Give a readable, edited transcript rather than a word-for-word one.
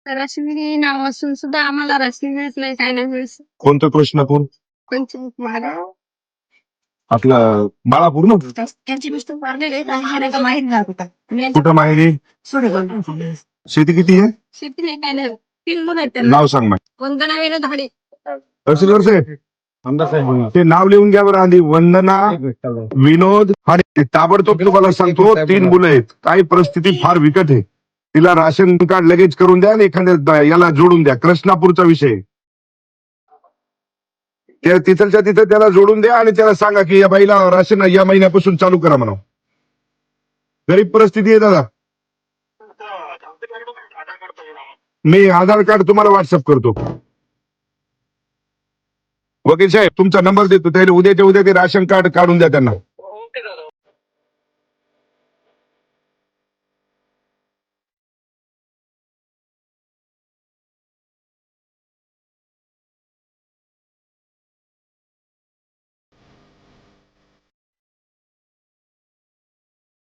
राशनी नाव असून सुद्धा आम्हाला राशनी मिळत नाही, काय नाही मिळत. कोणतं कृष्ण कोण पंचायत महाराज आपलं बाळापूर ना? त्यांची पुस्तक मारलेले माहीत राहत होता. कुठं माहेरी? शेती किती आहे? शेती नाही, काय नाही. 3 मुलं आहेत त्यांना. नाव सांग मग. वंदना वेणू धाडे. तहसीलदार साहेब ते नाव लिहून घ्या बरं आधी. वंदना विनोद आणि ताबडतोब तुम्हाला सांगतो 3 मुलं आहेत. काही परिस्थिती फार विकट आहे. तिला राशन कार्ड लगेच करून द्या आणि एखाद्या याला जोडून द्या. कृष्णापूरचा विषय त्या तिथलच्या तिथं त्याला जोडून द्या आणि त्याला सांगा की या बाईला राशन या महिन्यापासून चालू करा म्हणा. गरीब परिस्थिती आहे दादा. मी आधार कार्ड तुम्हाला व्हॉट्सअप करतो. वकील साहेब तुमचा नंबर देतो, त्याला उद्याच्या उद्या ते राशन कार्ड काढून द्या त्यांना.